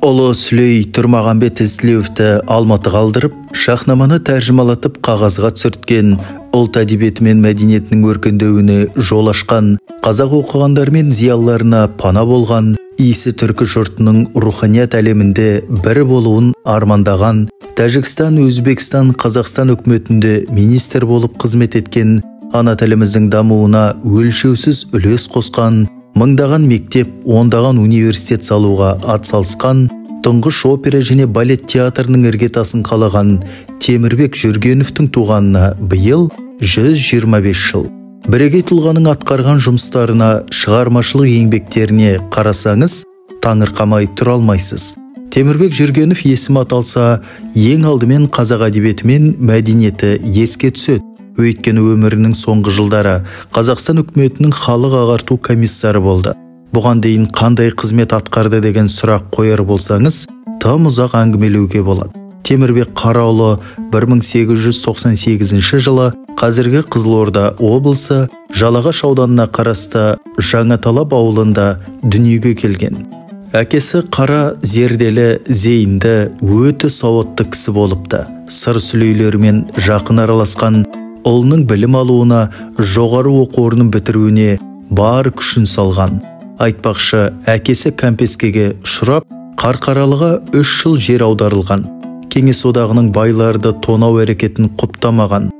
Ұлы Сүлей Тұрмағамбет Ізтілеуовті Алматы қалдырып, шахнаманы тәржімалатып қағазға түсірткен, ұлт әдебиеті мен мәдениетінің өркендеуіне жол ашқан, қазақ оқығандар мен зиялыларына пана болған, иісі түркі жұртының руханият әлемінде бір болуын армандаған, Тәжікстан, Өзбекстан, Қазақстан үкіметінде министр болып қызмет еткен, ана тіліміздің дамуына өлшеусіз үлес қосқан, мыңдаған мектеп, ондаған университет салуға атсалысқан, тұңғыш опера және балет театрының іргетасын қалаған Темірбек Жүргеновтің туғанына биыл 125 жыл. Бірегей тұлғаның атқарған жұмыстарына, шығармашылық еңбектеріне қарасаңыз, таңырқамай тұра алмайсыз. Темірбек Жүргенов есімі аталса, ең алдымен қазақ әдебиеті мен мәдениеті еске түседі. Өйткені өмірінің соңғы жылдары Қазақстан үкіметінің халық ағарту комиссары болды. Бұған дейін қандай қызмет атқарды деген сұрақ қояр болсаңыз, тым ұзақ әңгімелеуге болады. Темірбек Қараұлы 1898 жылы қазіргі Қызылорда облысы Жалағаш ауданына қарасты Жаңаталап ауылында дүниеге келген. Әкесі қара, зерделі, зейінді, өте сауатты кісі болыпты. Сыр сүлейлерімен жақын араласқан, ұлының білім алуына, жоғары оқу орнын бітіруіне бар күшін салған. Айтпақшы, әкесі кәмпескеге ұшырап, Қарқаралыға 3 жыл жер аударылған. Кеңес одағының байларды тонау әрекетін құптамаған.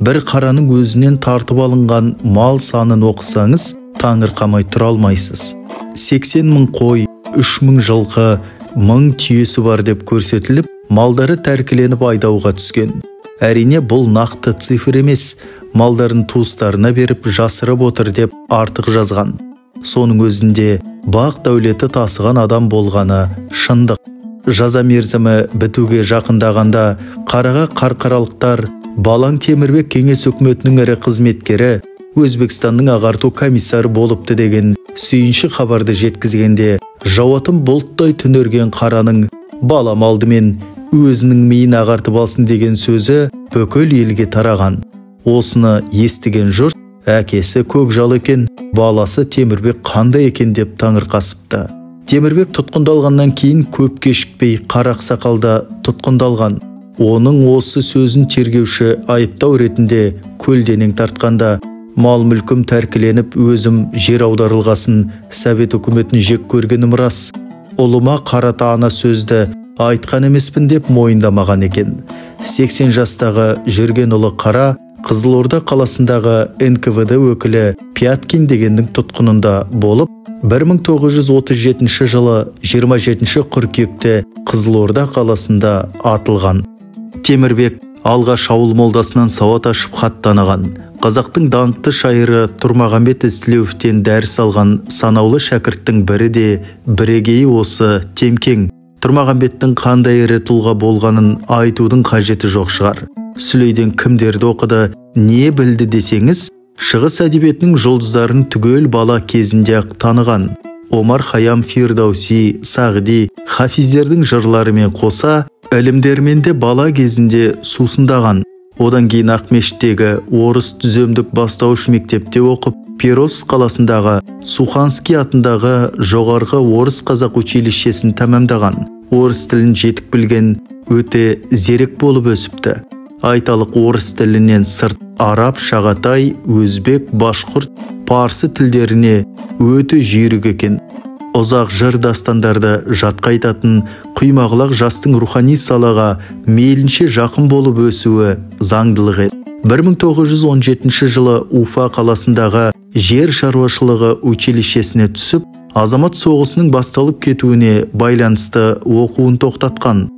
Бір қараның өзінен тартып алынған мал санын оқысаңыз, таңырқамай тұра алмайсыз. 80 мың қой, 3 мың жылқы, 1000 түйесі бар деп көрсетіліп, малдары тәркіленіп айдауға түскен. Әрине бұл нақты цифр емес, малдарын туыстарына беріп жасырып отыр деп артық жазған. Соның өзінде бақ дәулеті тасыған адам болғаны шындық. Жаза мерзімі бітуге жақындағанда қараға қарқаралықтар Балаң Темірбек кеңес үкіметінің ірі қызметкері Өзбекстанның ағарту комиссары болыпты деген сүйінші хабарды жеткізгенде, жауатын бұлттай түнерген қараның балам алдымен өзінің миын ағартып алсын деген сөзі бүкіл елге тараған. Осыны естіген жұрт, әкесі көкжал екен, баласы Темірбек қандай екен деп таңырқасыпты. Темірбек тұтқындалғаннан кейін көп кешікпей Қарақсақалда тұтқындалған. Оның осы сөзін тергеуші айыптау ретінде көлденең тартқанда, мал мүлкім тәркіленіп, өзім жер аударылғасын Совет үкіметін жек көргенім рас. Ұлыма қарата ана сөзді айтқан емеспін деп мойындамаған екен. 80 жастағы Жүргенұлы Қара Қызылорда қаласындағы НКВД өкілі Пяткин дегендің тұтқынында болып, 1937 жылы 27 қыркүйекте Қызылорда қаласында атылған. Темірбек алғаш ауыл молдасынан сауат ашып хат таныған. Қазақтың даңқты шайыры Тұрмағамбет Ізтілеуовтен дәріс алған санаулы шәкірттің бірі де бірегейі осы Темкең. Тұрмағамбеттің қандай ірі тұлға болғанын айтудың қажеті жоқ шығар. Сүлейден кімдерді оқыды, не білді десеңіз, шығыс әдебиетінің жұлдыздарын түгел бала кезінде-ақ таныған. Омар Хайам, Фирдауси, Сағди, Хафиздердің жырларымен қоса, ілімдермен де бала кезінде сусындаған. Одан кейін Ақмешіттегі орыс түземдік бастауыш мектепте оқып, Перовск қаласындағы Суханский атындағы жоғарғы орыс қазақ училищесін тәмамдаған. Орыс тілін жетік білген, өте зерек болып өсіпті. Айталық орыс тілінен сырт араб, шағатай, өзбек, башқұрт, парсы тілдеріне өте жүйрік екен. Ұзақ жыр дастандарды жатқа айтатын, құймағылақ жастың рухани салаға мейлінше жақын болып өсуі заңдылық еді. 1917 жылы Уфа қаласындағы жер шаруашылығы училищесіне түсіп, азамат соғысының басталып кетуіне байланысты оқуын тоқтатқан.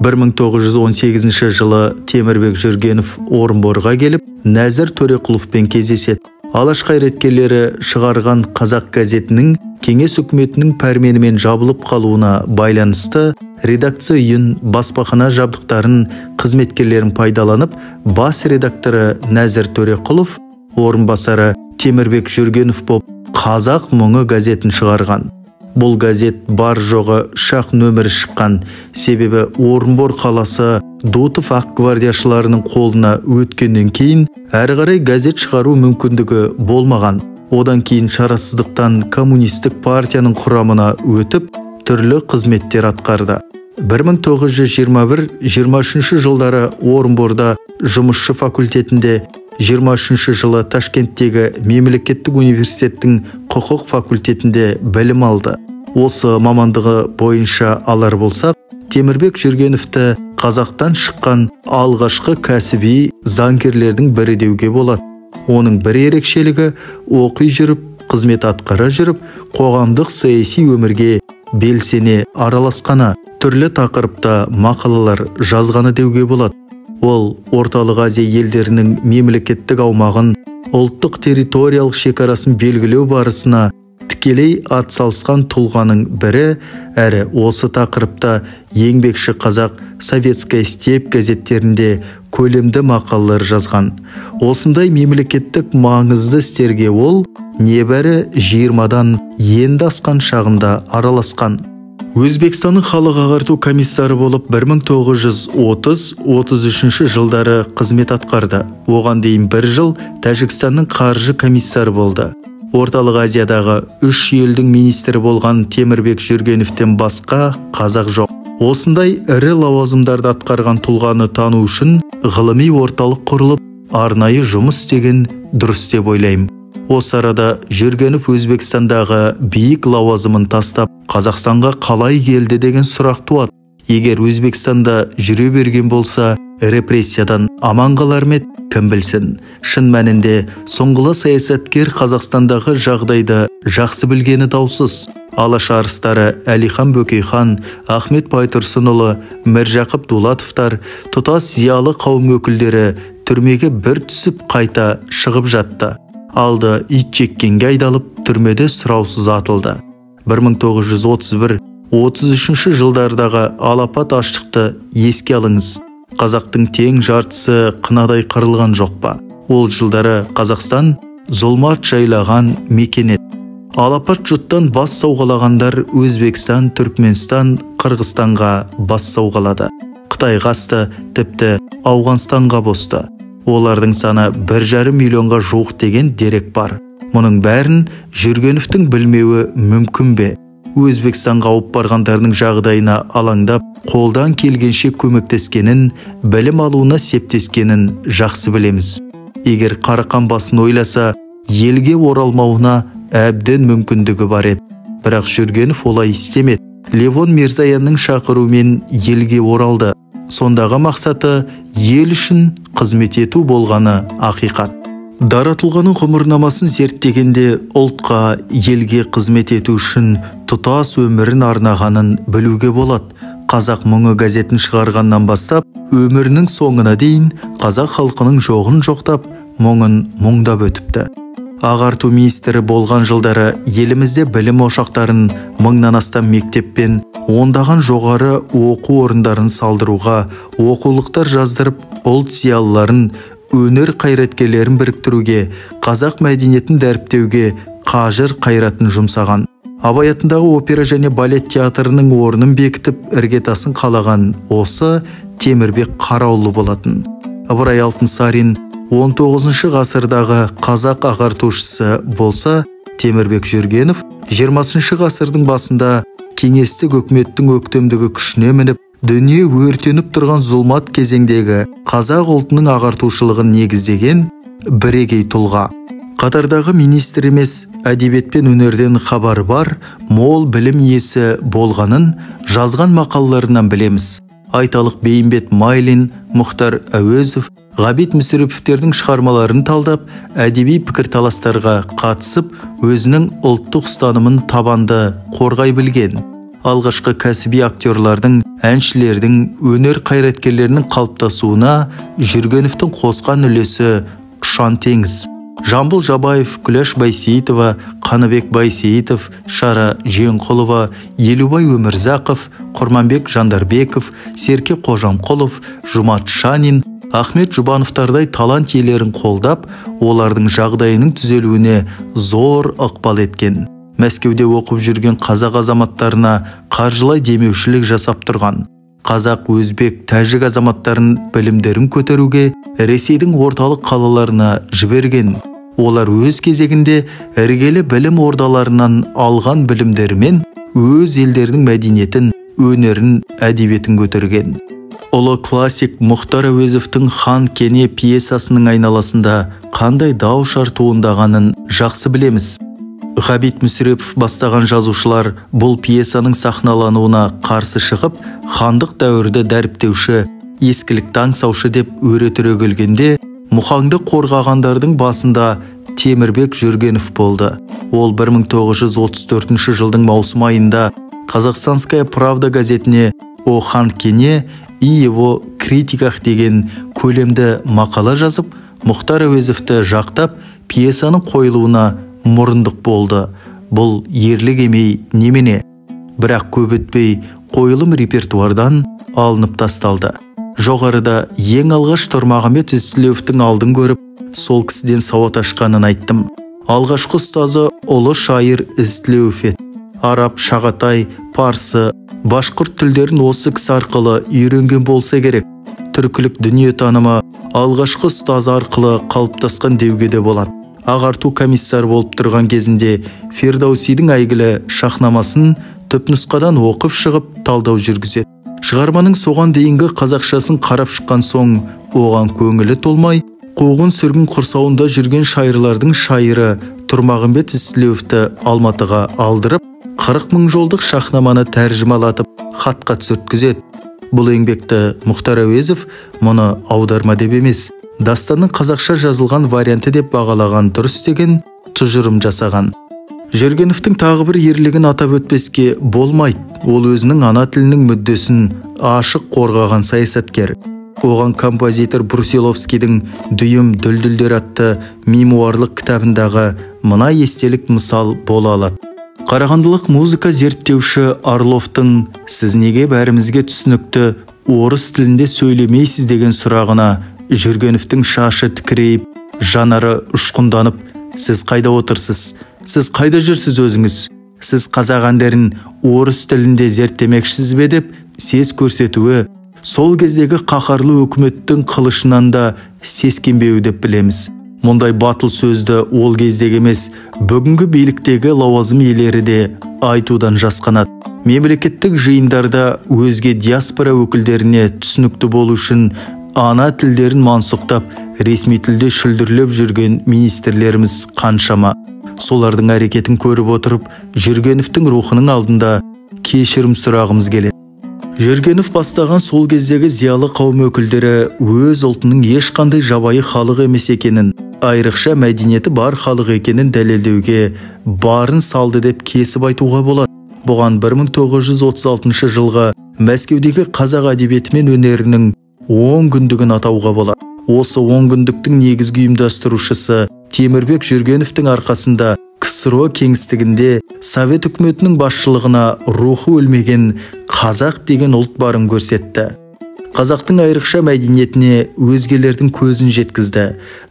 1918 жылы Темірбек Жүргенов Орынборға келіп, Нәзір Төреқұловпен кездеседі. Алаш қайраткерлері шығарған Қазақ газетінің кеңес үкіметінің пәрменімен жабылып қалуына байланысты редакция үйін, баспахана жабдықтарын, қызметкерлерін пайдаланып, бас редакторы Нәзір Төреқұлов, орынбасары Темірбек Жүргенов боп, Қазақ мұңы газетін шығарған. Бұл газет бар жоғы 3 нөмірі шыққан, себебі Орынбор қаласы Дутов ақгвардияшыларының қолына өткеннен кейін әрі қарай газет шығару мүмкіндігі болмаған. Одан кейін шарасыздықтан коммунистік партияның құрамына өтіп, түрлі қызметтер атқарды. 1921-23 жылдары Орынборда жұмысшы факультетінде, 23 жылы Ташкенттегі мемлекеттік университеттің құқық факультетінде білім алды. Осы мамандығы бойынша алар болсақ, Темірбек Жүргеновті Қазақтан шыққан алғашқы кәсіби заңгерлердің бірі деуге болады. Оның бір ерекшелігі оқи жүріп, қызмет атқара жүріп, қоғамдық саяси өмірге белсене араласқаны, түрлі тақырыпта мақалалар жазғаны деуге болады. Ол Орталық Азия елдерінің мемлекеттік аумағын, ұлттық территориялық шекарасын белгілеу барысына тікелей атсалысқан тұлғаның бірі, әрі осы тақырыпта еңбекші қазақ Советская степь газеттерінде көлемді мақалалар жазған. Осындай мемлекеттік маңызды істерге ол небәрі 20-дан енді асқан шағында араласқан. Өзбекстанның халық ағарту комиссары болып 1930-33 жылдары қызмет атқарды. Оған дейін бір жыл Тәжікстанның қаржы комиссары болды. Орталық Азиядағы 3 елдің министрі болған Темірбек Жүргеновтен басқа қазақ жоқ. Осындай ірі лауазымдарды атқарған тұлғаны тану үшін ғылыми орталық құрылып, арнайы жұмыс істеген дұрыс деп ойлаймын. Осы арада Жүргенов Өзбекстандағы биік лауазымын тастап, Қазақстанға қалай келді деген сұрақ туады. Егер Өзбекстанда жүре берген болса, репрессиядан аман қалар ма еді, кім білсін. Шын мәнінде соңғылы саясаткер Қазақстандағы жағдайды жақсы білгені даусыз. Алаш арыстары Әлихан Бөкейхан, Ахмет Байтұрсынұлы, Міржақып Дулатовтар, тұтас зиялы қауым өкілдері түрмеге бір түсіп қайта шығып жатты. Алды ит жеккенге айдалып, түрмеде сұраусыз атылды. 1931-33 жылдардағы алапат аштықты еске алыңыз. Қазақтың тең жартысы қынадай қырылған жоқ па? Ол жылдары Қазақстан зұлмат жайлаған мекен еді. Алапат жұттан бас сауғалағандар Өзбекстан, Түркменстан, Қырғызстанға бас сауғалады. Қытайға асты, тіпті Ауғанстанға босты. Олардың саны 1,5 миллионға жуық деген дерек бар. Мұның бәрін Жүргеновтің білмеуі мүмкін бе? Өзбекстанға ауып барғандардың жағдайына алаңдап, қолдан келгенше көмектескенін, білім алуына септескенін жақсы білеміз. Егер қарақан басын ойласа, елге оралмауына әбден мүмкіндігі бар еді. Бірақ Жүргенов олай істемеді. Левон Мирзаянның шақыруымен елге оралды. Сондағы мақсаты ел үшін қызмет ету болғаны ақиқат. Дара тұлғаның ғұмырнамасын зерттегенде ұлтқа, елге қызмет ету үшін тұтас өмірін арнағанын білуге болады. Қазақ мұңы газетін шығарғаннан бастап, өмірінің соңына дейін қазақ халқының жоғын жоқтап, мұңын мұңдап өтіпті. Ағарту министрі болған жылдары елімізде білім ошақтарын, 1000-нан астам мектеппен, ондаған жоғары оқу орындарын салдыруға, оқулықтар жаздырып, ұлт зиялыларын, өнер қайраткерлерін біріктіруге, қазақ мәдениетін дәріптеуге қажыр қайратын жұмсаған. Абай атындағы опера және балет театрының орнын бекітіп, іргетасын қалаған осы Темірбек Қараұлы болатын. Ыбырай Алтынсарин 19 ғасырдағы қазақ ағартушысы болса, Темірбек Жүргенов 20 ғасырдың басында кеңестік өкіметтің өктемдігі күшіне мініп, дүние өртеніп тұрған зұлмат кезеңдегі қазақ ұлтының ағартушылығын негіздеген бірегей тұлға. Қатардағы министр емес, әдебиет пен өнерден хабары бар, мол білім иесі болғанын жазған мақалаларынан білеміз. Айталық Бейімбет Майлин, Мұхтар Әуезов, Ғабит Мүсіреповтердің шығармаларын талдап, әдеби пікірталастарға қатысып, өзінің ұлттық ұстанымын табанды қорғай білген. Алғашқы кәсіби актерлардың, әншілердің, өнер қайраткерлерінің қалыптасуына Жүргеновтың қосқан үлесі ұшан теңіз. Жамбыл Жабаев, Күләш Байсейітова, Қаныбек Байсейітов, Шара Жиенқұлова, Елубай Өмірзақов, Құрманбек Жандарбеков, Серке Қожамқұлов, Жұмат Шанин, Ахмет Жұбановтардай талант иелерін қолдап, олардың жағдайының түзелуіне зор ықпал еткен. Мәскеуде оқып жүрген қазақ азаматтарына қаржылай демеушілік жасап тұрған. Қазақ, өзбек, тәжік азаматтарын білімдерін көтеруге Ресейдің орталық қалаларына жіберген. Олар өз кезегінде іргелі білім ордаларынан алған білімдерімен өз елдерінің мәдениетін, өнерін, әдебиетін көтерген. Ұлы классик Мұхтар Әуезовтің «Хан Кене» пьесасының айналасында қандай дау-шар туындағанын жақсы білеміз. Ғабит Мүсірепов бастаған жазушылар бұл пьесаның сахналануына қарсы шығып, хандық дәуірді дәріптеуші, ескілікті аңсаушы деп өре түрегелгенде, мұхаңды қорғағандардың басында Темірбек Жүргенов болды. Ол 1934 жылдың маусым айында Казахстанская правда газетіне «О хан Кене и его критиках» деген көлемді мақала жазып, Мұхтар Әуезовті жақтап, пьесаның қойылуына мұрындық болды. Бұл ерлік емей немене? Бірақ көп өтпей қойылым репертуардан алынып тасталды. Жоғарыда ең алғаш Тұрмағамбет Ізтілеуовтің алдын көріп, сол кісіден сауат ашқанын айттым. Алғашқы ұстазы ұлы шайыр Ізтілеуов еді. Араб, шағатай, парсы, башқұрт тілдерін осы кісі арқылы үйренген болса керек. Түркілік дүниетанымы алғашқы ұстазы арқылы қалыптасқан деуге де болады. Ағарту комиссар болып тұрған кезінде Фердаусидің әйгілі шахнамасын түпнұсқадан оқып шығып талдау жүргізеді. Шығарманың соған дейінгі қазақшасын қарап шыққан соң, оған көңілі толмай, қуғын сүргін құрсауында жүрген шайырлардың шайыры Тұрмағамбет Ізтілеуовті Алматыға алдырып, 40 мың жолдық шахнаманы тәржімалатып, хатқа түсірткізеді. Бұл еңбекті Мұхтар Әуезов мұны аударма деп емес, дастанның қазақша жазылған варианты деп бағалаған дұрыс деген тұжырым жасаған. Жүргеновтың тағы бір ерлігін атап өтпеске болмайды. Ол өзінің ана тілінің мүддесін ашық қорғаған саясаткер. Оған композитор Брусиловскийдің «Дүйім дүлдүлдер» атты мемуарлық кітабындағы мына естелік мысал бола алады. Қарағандылық музыка зерттеуші Орловтың «Сіз неге бәрімізге түсінікті орыс тілінде сөйлемейсіз» деген сұрағына Жүргеновтің шашы тікірейіп, жанары ұшқынданып, «Сіз қайда отырсыз? Сіз қайда жүрсіз өзіңіз? Сіз қазақ әндерін орыс тілінде зерттемекшісіз бе?» деп сес көрсетуі, сол кездегі қаһарлы өкіметтің қылышынан да сескенбеуі деп білеміз. Мұндай батыл сөзді ол кездегі емес, бүгінгі биліктегі лауазым иелері де айтудан жасқанады. Мемлекеттік жиындарда өзге диаспора өкілдеріне түсінікті болу үшін ана тілдерін мансұқтап, ресми тілде шүлдірлеп жүрген министрлеріміз қаншама. Солардың әрекетін көріп отырып, Жүргеновтің рухының алдында кешірім сұрағымыз келеді. Жүргенов бастаған сол кездегі зиялы қауым өкілдері өз ұлтының ешқандай жабайы халық емес екенін, айрықша мәдениеті бар халық екенін дәлелдеуге барын салды деп кесіп айтуға болады. Бұған 1936 жылғы Мәскеудегі қазақ әдебиеті мен өнерінің 10 күндігін атауға болады. Осы 10 күндіктің негізгі ұйымдастырушысы Темірбек Жүргеновтің арқасында КСРО кеңістігінде Совет үкіметінің басшылығына рухы өлмеген қазақ деген ұлт барын көрсетті. Қазақтың айрықша мәдениетіне өзгелердің көзін жеткізді.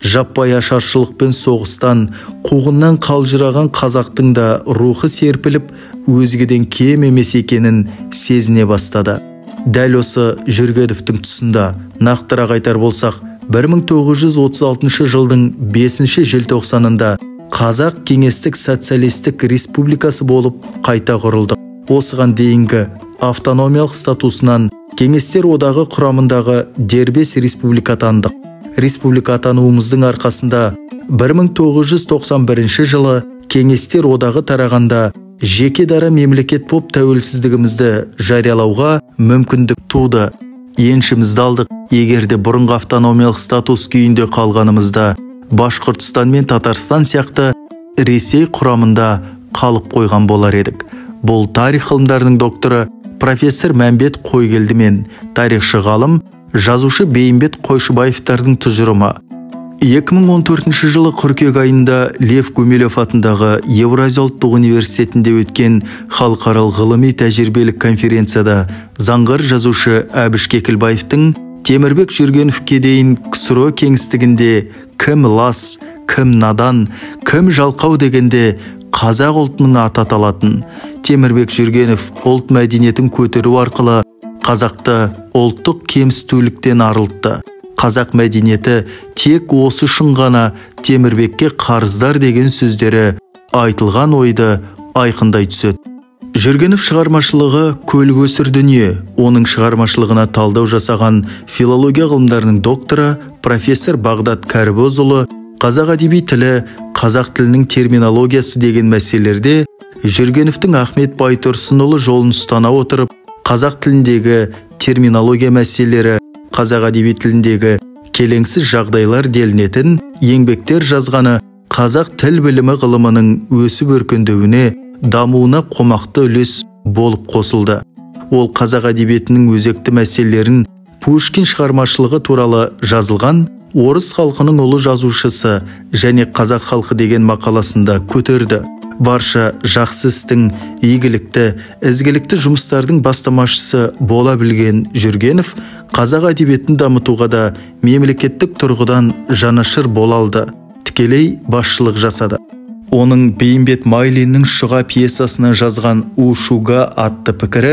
Жаппай ашаршылық пен соғыстан, қуғыннан қалжыраған қазақтың да рухы серпіліп, өзгеден кем емес екенін сезіне бастады. Дәл осы Жүргеновтің тұсында, нақтырақ айтар болсақ, 1936 жылдың 5 желтоқсанында Қазақ Кеңестік Социалистік Республикасы болып қайта құрылды. Осыған дейінгі автономиялық статусынан Кеңестер одағы құрамындағы дербес республика атандық. Республика атануымыздың арқасында 1991 жылы Кеңестер одағы тарағанда жеке дара мемлекет боп тәуелсіздігімізді жариялауға мүмкіндік туды. Еншімізді алдық. Егерде бұрынғы автономиялық статус күйінде қалғанымызда Башқұртстан мен Татарстан сияқты Ресей құрамында қалып қойған болар едік. Бұл тарих ғылымдарының докторы профессор Мәмбет Қойгелді мен тарихшы ғалым, жазушы Бейімбет Қойшыбаевтардың тұжырымы. 2014 жылы қыркүйек айында Лев Гумилев атындағы Еуразия ұлттық университетінде өткен халықаралық ғылыми тәжірибелік конференцияда заңғар жазушы Әбіш Кекілбаевтың Темірбек Жүргеновке дейін КСРО кеңістігінде кім лас, кім надан, кім жалқау дегенде қазақ ұлтының аты аталатын. Темірбек Жүргенов ұлт мәдениетін көтеру арқылы қазақты ұлттық кемсітуліктен арылтты. Қазақ мәдениеті тек осы үшін ғана Темірбекке қарыздар деген сөздері айтылған ойды айқындай түседі. Жүргенов шығармашылығы көл көсір дүние. Оның шығармашылығына талдау жасаған филология ғылымдарының докторы профессор Бағдат Кәрібозұлы қазақ әдеби тілі, қазақ тілінің терминологиясы деген мәселелерде Жүргеновтің Ахмет Байтұрсынұлы жолын ұстана отырып, қазақ тіліндегі терминология мәселелері, қазақ әдеби тіліндегі келеңсіз жағдайлар делінетін еңбектер жазғаны қазақ тіл білімі ғылымының өсіп өркендеуіне, дамуына қомақты үлес болып қосылды. Ол қазақ әдебиетінің өзекті мәселелерін Пушкин шығармашылығы туралы жазылған орыс халқының ұлы жазушысы және қазақ халқы деген мақаласында көтерді. Барша жақсы істің, игілікті, ізгілікті жұмыстардың бастамашысы бола білген Жүргенов қазақ әдебиетін дамытуға да мемлекеттік тұрғыдан жанашыр бола алды, тікелей басшылық жасады. Оның Бейімбет Майлиннің Шұға пьесасына жазған «У-Шуга» атты пікірі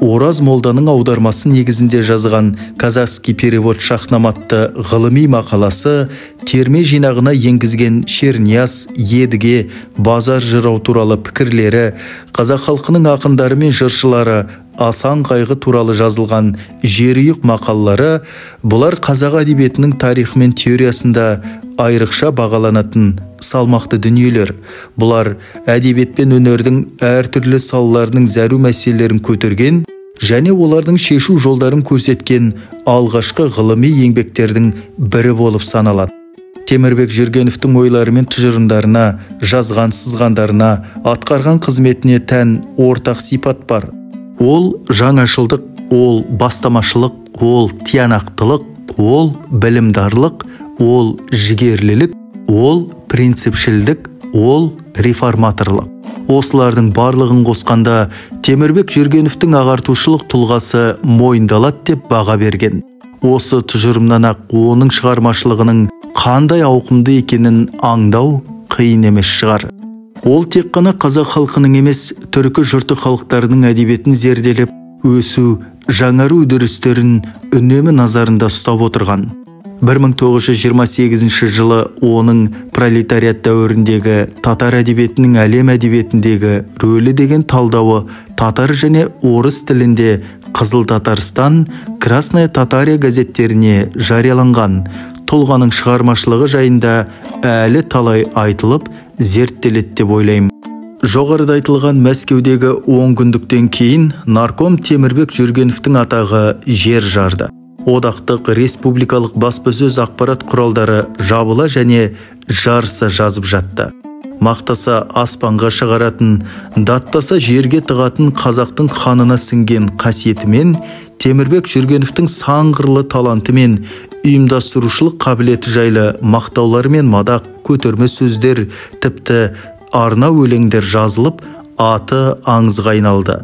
Ораз Молданың аудармасы негізінде жазған «Казахский перевод Шахнам» атты ғылыми мақаласы, терме жинағына енгізген Шернияз, Едіге, Базар жырау туралы пікірлері, қазақ халқының ақындары мен жыршылары Асан Қайғы туралы жазылған жерұйық мақалалары, бұлар қазақ әдебиетінің тарихы мен теориясында айрықша бағаланатын салмақты дүниелер. Бұлар әдебиет пен өнердің әртүрлі салаларының зәру мәселелерін көтерген және олардың шешу жолдарын көрсеткен алғашқы ғылыми еңбектердің бірі болып саналады. Темірбек Жүргеновтың ойлары мен тұжырымдарына, жазған сызғандарына, атқарған қызметіне тән ортақ сипат бар. Ол жаңашылдық, ол бастамашылық, ол тиянақтылық, ол білімдарлық, ол жігерлілік, ол принципшілдік, ол реформаторлық. Осылардың барлығын қосқанда Темірбек Жүргеновтың ағартушылық тұлғасы мойындалады деп баға берген. Осы тұжырымнан-ақ оның шығармашылығының қандай ауқымды екенін аңдау қиын емес шығар. Ол тек қана қазақ халқының емес, түркі жұрты халықтарының әдебиетін зерделеп, өсу, жаңару үдерістерін үнемі назарында ұстап отырған. 1928 жылы оның пролетариат дәуіріндегі татар әдебиетінің әлем әдебиетіндегі рөлі деген талдауы татар және орыс тілінде Қызыл Татарстан, Красная Татария газеттеріне жарияланған. Тұлғаның шығармашылығы жайында әлі талай айтылып, зерттеледі деп ойлаймын. Жоғарыда айтылған Мәскеудегі 10 күндіктен кейін нарком Темірбек Жүргеновтың атағы жер жарды. Одақтық республикалық баспасөз ақпарат құралдары жабыла және жарыса жазып жатты. Мақтаса аспанға шығаратын, даттаса жерге тығатын қазақтың қанына сіңген қасиетімен, Темірбек Жүргеновтың сан қырлы таланты мен ұйымдастырушылық қабілеті жайлы мақтаулар мен мадақ, көтерме сөздер, тіпті арна өлеңдер жазылып, аты аңызға айналды.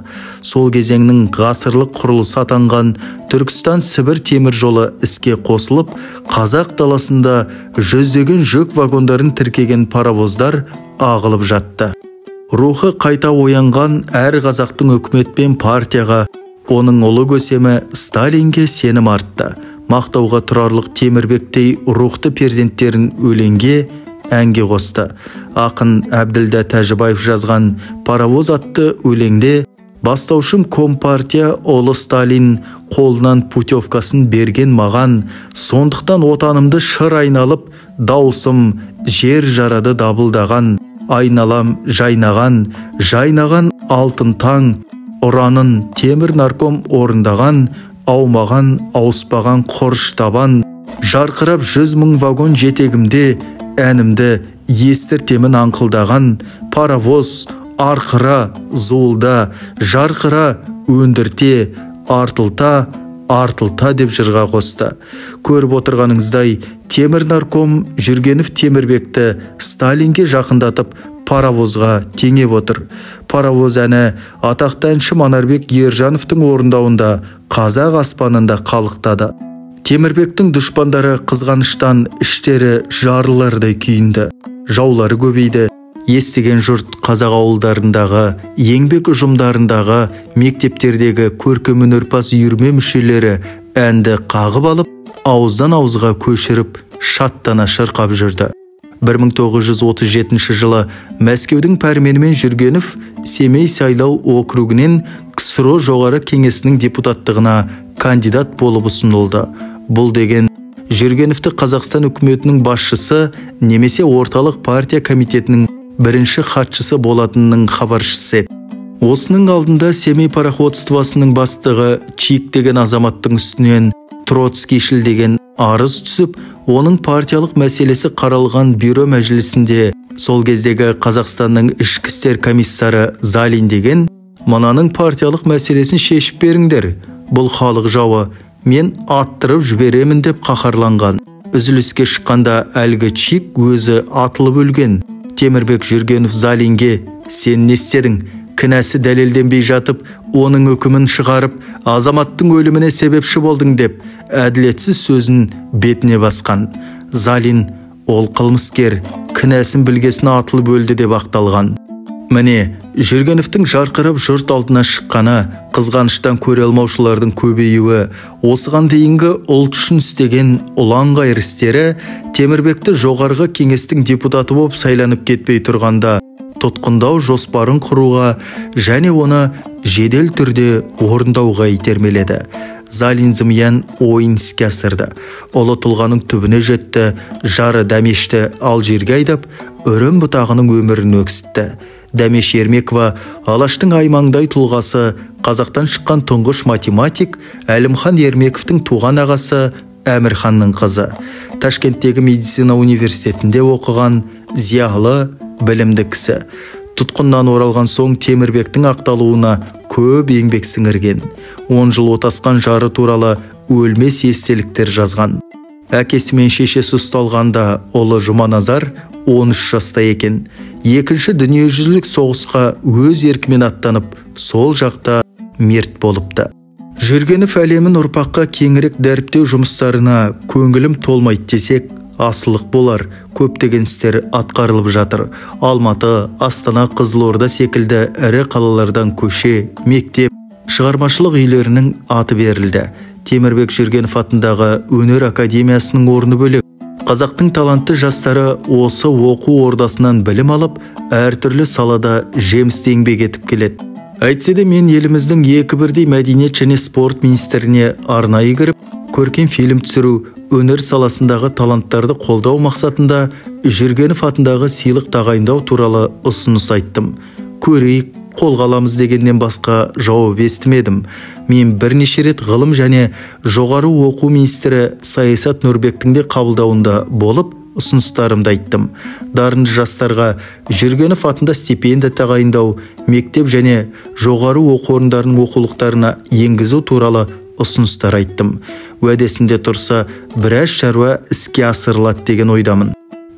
Сол кезеңнің ғасырлық құрылысы атанған Түркістан Сібір темір жолы іске қосылып, қазақ даласында жүздеген жүк вагондарын тіркеген паровоздар ағылып жатты. Рухы қайта оянған әр қазақтың үкімет пен партияға, оның ұлы көсемі Сталинге сенім артты. Мақтауға тұрарлық Темірбектей рухты перзенттерін өлеңге, әнге қосты. Ақын Әбділда Тәжібаев жазған «Паровоз» атты өлеңде «Бастаушым Компартия ұлы Сталин қолынан путевкасын берген маған, сондықтан отанымды шыр айналып, даусым жер жарады дабылдаған, айналам жайнаған, жайнаған алтын таң, ұранын темір нарком орындаған, аумаған ауыспаған құрыш табан, жарқырап 100 000 вагон жетегімде, әнімді естіртемін аңқылдаған, паровоз арқыра, зуылда, жарқыра, өндірте, артылта, артылта деп жырға қосты. Көріп отырғаныңыздай, темір нарком Жүргенов Темірбекті Сталинге жақындатып, паровозға теңеп отыр. Паровоз әні атақты әнші Манарбек Ержановтың орындауында қазақ аспанында қалықтады. Темірбектің дұшпандары қызғаныштан іштері жарылардай күйінді. Жаулары көбейді. Естіген жұрт қазақ ауылдарындағы, еңбек ұжымдарындағы, мектептердегі көркем өнерпаз үйірме мүшелері әнді қағып алып, ауыздан ауызға көшіріп, шаттана шырқап жүрді. 1937 жылы Мәскеудің пәрменімен Жүргенов Семей сайлау округінен КСРО жоғары кеңесінің депутаттығына кандидат болып ұсынылды. Бұл деген Жүргеновті Қазақстан үкіметінің басшысы немесе орталық партия комитетінің бірінші хатшысы болатынының хабаршысы еді. Осының алдында Семей пароходствосының бастығы Чик деген азаматтың үстінен Троцкийшіл деген арыз түсіп, оның партиялық мәселесі қаралған бюро мәжілісінде сол кездегі Қазақстанның ішкі істер комиссары Залин деген «Мынаның партиялық мәселесін шешіп беріңдер, бұл халық жауы, мен аттырып жіберемін» деп қаһарланған. Үзіліске шыққанда әлгі Чик өзі атылып өлген. Темірбек Жүргенов Залинге «Сен не істедің? Кінәсі дәлелденбей жатып, оның үкімін шығарып, азаматтың өліміне себепші болдың» деп әділетсіз сөзін бетіне басқан. Залин ол қылмыскер, кінәсін білгесін атылып өлді деп ақталған. Міне, Жүргеновтің жарқырап жұрт алдына шыққаны, қызғаныштан көре алмаушылардың көбеюі, осыған дейінгі ұлт үшін істеген ұлан-ғайыр істері Темірбекті жоғарғы кеңестің депутаты болып сайланып кетпей тұрғанда тұтқындау жоспарын құруға және оны жедел түрде орындауға итермеледі. Залин зымиян ойын іске асырды. Ұлы тұлғаның түбіне жетті, жары Дәмешті Алжирге айдап, Үрім бұтағының өмірін өксітті. Дәмеш Ермекова Алаштың аймаңдай тұлғасы, Қазақтан шыққан тұңғыш математик Әлімхан Ермековтің туған ағасы Әмірханның қызы. Ташкенттегі медицина университетінде оқыған зиялы, білімді кісі. Тұтқыннан оралған соң Темірбектің ақталуына көп еңбек сіңірген. 10 жыл отасқан жары туралы өлмес естеліктер жазған. Әкесі мен шешесі ұсталғанда ұлы Жұманазар 13 жаста екен. Екінші дүниежүзілік соғысқа өз еркімен аттанып, сол жақта мерт болыпты. Жүргенов әлемін ұрпаққа кеңірек дәріптеу жұмыстарына көңілім толмайды десек, асылық болар. Көптеген істер атқарылып жатыр. Алматы, Астана, Қызылорда секілді ірі қалалардан көше, мектеп, шығармашылық үйлерінің аты берілді. Темірбек Жүргенов атындағы өнер академиясының орны бөлек. Қазақтың талантты жастары осы оқу ордасынан білім алып, әртүрлі салада жемісті еңбек етіп келеді. Әйтсе де мен еліміздің екі бірдей мәдениет және спорт министріне арнайы кіріп, көркем фильм түсіру, өнер саласындағы таланттарды қолдау мақсатында Жүргенов атындағы сыйлық тағайындау туралы ұсыныс айттым. Көрейік, қолға аламыз дегеннен басқа жауап естімедім. Мен бірнеше рет ғылым және жоғары оқу министрі Саясат Нұрбектің де қабылдауында болып, ұсыныстарымды айттым. Дарынды жастарға Жүргенов атында стипендия тағайындау, мектеп және жоғары оқу орындарының оқулықтарына енгізу туралы ұсыныстар айттым. Уәдесінде тұрса, біраз шаруа іске асырылады деген ойдамын.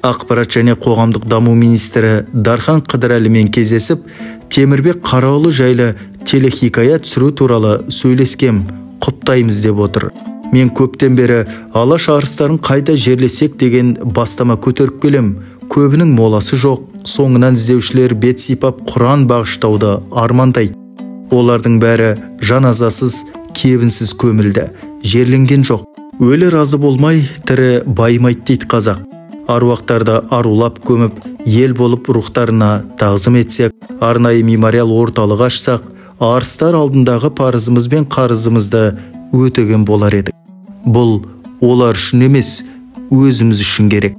Ақпарат және қоғамдық даму министрі Дархан Қыдырәлімен кездесіп, Темірбек Қараұлы жайлы телехикая түсіру туралы сөйлескем, құптаймыз деп отыр. Мен көптен бері Алаш арыстарын қайта жерлесек деген бастама көтеріп келем. Көбінің моласы жоқ, соңынан іздеушілер бет сипап Құран бағыштауды армандайды. Олардың бәрі жаназасыз, кебінсіз көмілді, жерленген жоқ. Өлі разы болмай, тірі байымайды дейді қазақ. Аруақтарды арулап көміп, ел болып рухтарына тағзым етсек, арнайы мемориал орталығы ашсақ, арыстар алдындағы парызымыз бен қарызымызды өтеген болар едік. Бұл олар үшін емес, өзіміз үшін керек.